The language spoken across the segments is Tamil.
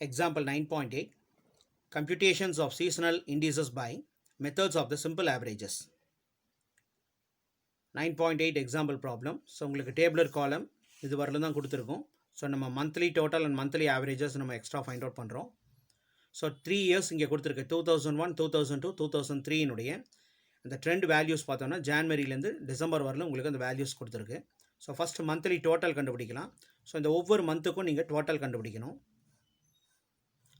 Example 9.8 Computations of seasonal indices by methods of the simple averages. 9.8 example problem. So உங்களுக்கு டேபிளர் காலம் இது வரலும் தான் கொடுத்துருக்கோம். ஸோ நம்ம monthly total and monthly averages நம்ம எக்ஸ்ட்ரா ஃபைண்ட் அவுட் பண்ணுறோம். ஸோ 3 இயர்ஸ் இங்கே கொடுத்துருக்கு 2001, 2002, 2003 அந்த ட்ரெண்ட் வேல்யூஸ் பார்த்தோன்னா ஜான்வரியிலேருந்து டிசம்பர் வரலும் உங்களுக்கு அந்த வேல்யூஸ் கொடுத்துருக்கு. ஸோ ஃபஸ்ட்டு மந்த்லி டோட்டல் கண்டுபிடிக்கலாம். ஸோ இந்த ஒவ்வொரு மந்த்துக்கும் நீங்கள் டோட்டல் கண்டுபிடிக்கணும்.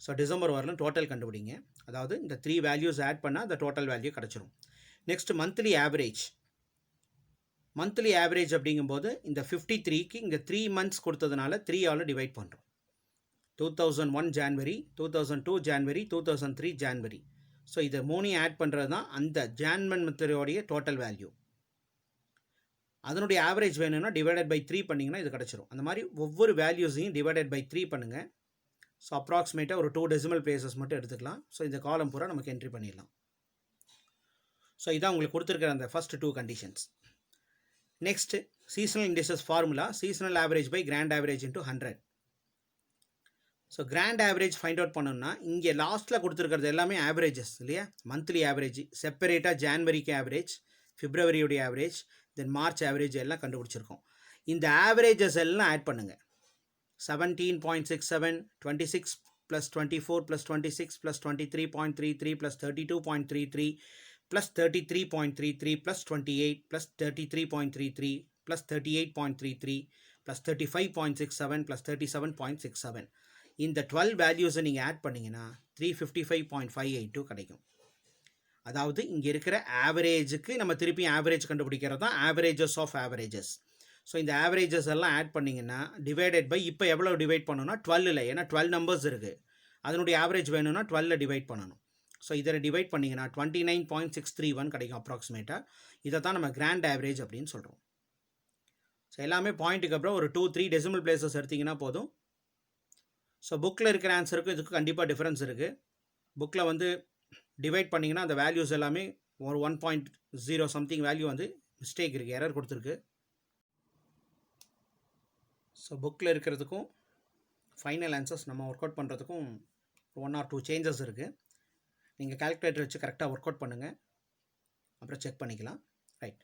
ஸோ டிசம்பர் வரலும் டோட்டல் கண்டுபிடிங்க. அதாவது இந்த 3 வேல்யூஸ் ஆட் பண்ணால் அந்த டோட்டல் வேல்யூ கிடச்சிரும். Next monthly average. Monthly average அப்படிங்கும்போது இந்த 53க்கு இங்கே 3 மந்த்ஸ் கொடுத்ததுனால 3ஆல் டிவைட் பண்ணுறோம். 2001 ஜான்வரி, 2002 ஜான்வரி, 2003 ஜான்வரி. ஸோ இதை 3 ஆட் பண்ணுறது தான் அந்த ஜான்வரி மந்தோடைய டோட்டல் வேல்யூ. அதனுடைய ஆவரேஜ் வேணும்னா டிவைடட் பை 3 பண்ணிங்கன்னா இது கிடச்சிரும். அந்த மாதிரி ஒவ்வொரு வேல்யூஸையும் டிவைடட் பை 3 பண்ணுங்கள். ஸோ அப்ராக்சிமேட்டாக ஒரு 2 டெசிமல் பிளேசஸ் மட்டும் எடுத்துக்கலாம். ஸோ இந்த காலம் பூரா நமக்கு என்ட்ரி பண்ணிடலாம். ஸோ இதான் உங்களுக்கு கொடுத்துருக்கிற அந்த first 2 conditions. Next seasonal indices formula seasonal average by grand average into 100. So grand average find out பண்ணோம்னா இங்கே லாஸ்ட்டில் கொடுத்துருக்கிறது எல்லாமே ஆவரேஜஸ் இல்லையா, மந்த்லி ஆவரேஜ். செப்பரேட்டாக ஜான்வரிக்கு ஆவரேஜ், பிப்ரவரியோடைய ஆவரேஜ், தென் மார்ச் ஆவரேஜ் எல்லாம் கண்டுபிடிச்சிருக்கோம். இந்த ஆவரேஜஸ் எல்லாம் ஆட் பண்ணுங்கள். 17.67, 26 plus 24 plus 26 plus 23.33 plus 32.33 plus 33.33 plus 28 plus 33.33 plus 38.33 plus 35.67 plus 37.67. இந்த 12 வேல்யூஸை நீங்கள் ஆட் பண்ணிங்கன்னா 355.582 கிடைக்கும். அதாவது இங்கே இருக்கிற ஆவரேஜுக்கு நம்ம திருப்பி ஆவரேஜ் கண்டுபிடிக்கிறது தான் ஆவரேஜஸ் ஆஃப் ஆவரேஜஸ். ஸோ இந்த ஆவரேஜஸ் எல்லாம் ஆட் பண்ணிங்கன்னா டிவைடட் பை இப்போ எவ்வளோ டிவைட் பண்ணணும்னா 12, ஏன்னா 12 நம்பர்ஸ் இருக்குது. அதனுடைய ஆவரேஜ் வேணும்னா 12 டிவைட் பண்ணணும். ஸோ இதில் டிவைட் பண்ணிங்கன்னா 29.631 கிடைக்கும் அப்ராக்சிமேட்டாக. இதை தான் நம்ம கிராண்ட் ஆவரேஜ் அப்படின்னு சொல்கிறோம். ஸோ எல்லாமே பாயிண்ட்டுக்கு அப்புறம் ஒரு 2-3 டெசிமல் பிளேசஸ் எடுத்திங்கன்னா போதும். ஸோ புக்கில் இருக்கிற ஆன்சருக்கும் இதுக்கு கண்டிப்பாக டிஃப்ரென்ஸ் இருக்குது. புக்கில் வந்து டிவைட் பண்ணிங்கன்னா அந்த வேல்யூஸ் எல்லாமே ஒரு 1.0 சம்திங் வேல்யூ வந்து மிஸ்டேக் இருக்குது, எரர் கொடுத்துருக்கு. ஸோ புக்கில் இருக்கிறதுக்கும் ஃபைனல் ஆன்சர்ஸ் நம்ம ஒர்க் அவுட் பண்ணுறதுக்கும் 1 or 2 சேஞ்சஸ் இருக்குது. நீங்கள் கால்குலேட்டர் வச்சு கரெக்டாக ஒர்க் அவுட் பண்ணுங்கள், அப்புறம் செக் பண்ணிக்கலாம். Right.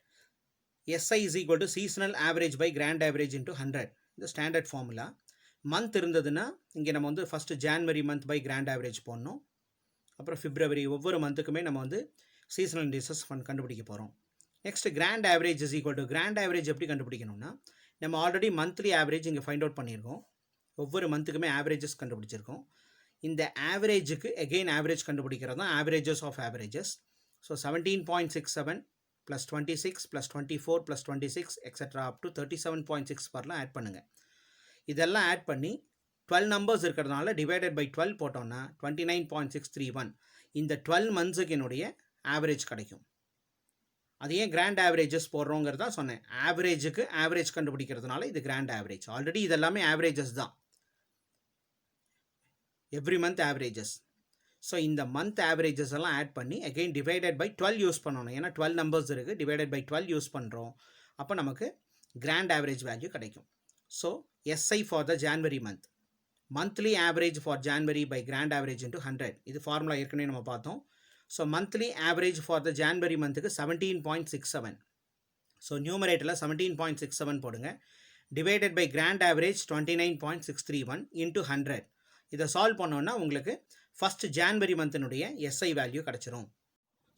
SI is equal to seasonal average by grand average into 100. இந்த ஸ்டாண்டர்ட் ஃபார்முலா. மந்த் இருந்ததுன்னா இங்கே நம்ம வந்து first January month by grand average போடணும். அப்புறம் பிப்ரவரி, ஒவ்வொரு மந்த்துக்குமே நம்ம வந்து சீசனல் இண்டிசஸ் கண்டுபிடிக்க போகிறோம். Next grand average is equal to grand average எப்படி கண்டுபிடிக்கணும்னா நம்ம ஆல்ரெடி மந்த்லி ஆவரேஜ் இங்கே ஃபைண்ட் அவுட் பண்ணியிருக்கோம். ஒவ்வொரு மந்த்துக்குமே ஆவரேஜஸ் கண்டுபிடிச்சிருக்கோம். இந்த ஆவரேஜுக்கு எகெயின் ஆவரேஜ் கண்டுபிடிக்கிறது தான் averages of averages. So 17.67 plus 26 plus 24 plus 26 extra up to 37.6 வரலாம் ஆட் பண்ணுங்கள். இதெல்லாம் ஆட் பண்ணி 12 நம்பர்ஸ் இருக்கிறதுனால டிவைடட் பை 12 போட்டோம்னா 29.631 இந்த 12 மந்த்ஸுக்கு என்னுடைய ஆவரேஜ் கிடைக்கும். அது ஏன் கிராண்ட் ஆவரேஜஸ் போடுறோங்கிறதா சொன்னேன். ஆவரேஜுக்கு ஆவரேஜ் கண்டுபிடிக்கிறதுனால இது கிராண்ட் ஆவரேஜ். ஆல்ரெடி இதெல்லாமே ஆவரேஜஸ் தான், எவ்ரி மந்த் ஆவரேஜஸ். ஸோ இந்த மந்த் ஆவரேஜஸ் எல்லாம் ஆட் பண்ணி அகெயின் டிவைடட் பை 12 யூஸ் பண்ணணும். ஏன்னா 12 நம்பர்ஸ் இருக்குது, டிவைடட் பை 12 யூஸ் பண்ணுறோம். அப்போ நமக்கு கிராண்ட் ஆவரேஜ் வேல்யூ கிடைக்கும். So SI for the January month, monthly average for January by grand average into 100. இது ஃபார்முலா ஏற்கனவே நம்ம பார்த்தோம். So monthly average for the January மந்த்துக்கு 17.67. ஸோ நியூமரேட்டரில் 17.67 போடுங்க. Divided by grand average 29.631 into 100. இதை சால்வ் பண்ணோன்னா உங்களுக்கு ஃபஸ்ட் ஜான்வரி மந்தினுடைய எஸ்ஐ வேல்யூ கிடச்சிரும்.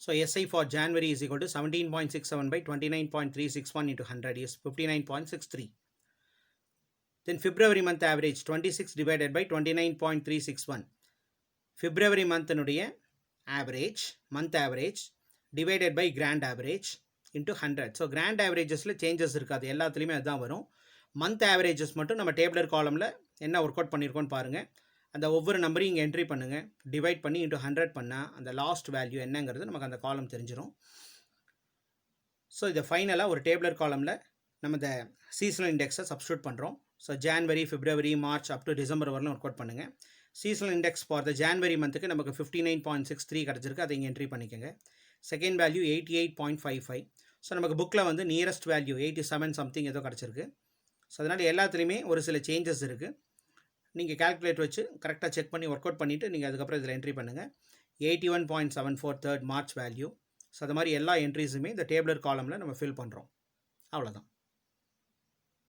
So SI for January is equal to 17.67 by 29.361 into 100 is 59.63. Then February month average 26 divided by 29.361. February மந்தினுடைய average, month average divided by grand average into 100. So grand ஆவரேஜஸில் சேஞ்சஸ் இருக்காது, எல்லாத்துலேயுமே அதுதான் வரும். மந்த் ஆவரேஜஸ் மட்டும் நம்ம டேபிளர் காலமில் என்ன ஒர்க் அவுட் பண்ணியிருக்கோன்னு பாருங்கள். அந்த ஒவ்வொரு நம்பரையும் இங்கே என்ட்ரி பண்ணுங்கள். டிவைட் பண்ணி இன்ட்டு 100 பண்ணால் அந்த லாஸ்ட் வேல்யூ என்னங்கிறது நமக்கு அந்த காலம் தெரிஞ்சிடும். ஸோ இதை ஃபைனலாக ஒரு டேபிளர் காலமில் நம்ம இந்த சீசனல் இண்டெக்ஸை சப்ஸ்டியூட் பண்ணுறோம். So January, February, March up to December வரலும் ஒர்க் அவுட் பண்ணுங்கள். Seasonal index for the January மந்த்துக்கு நமக்கு 59.63 கிடச்சிருக்கு, அதை இங்கே என்ட்ரி பண்ணிக்கோங்க. Second value 88.55. ஸோ நமக்கு புக்கில் வந்து நியரஸ்ட் வேல்யூ 87 சம்திங் ஏதோ கிடச்சிருக்கு. ஸோ அதனால் எல்லாத்துலேயுமே ஒரு சில சேஞ்சஸ் இருக்குது. நீங்கள் கால்குலேட்டர் வச்சு கரெக்டாக செக் பண்ணி ஒர்க் அவுட் பண்ணிவிட்டு நீங்கள் அதுக்கப்புறம் இதில் என்ட்ரி பண்ணுங்கள். 81.74 3rd மார்ச் வேல்யூ. ஸோ அது மாதிரி எல்லா என்ட்ரிஸுமே இந்த டேபிளர் காலமில் நம்ம ஃபில் பண்ணுறோம். அவ்வளோதான்.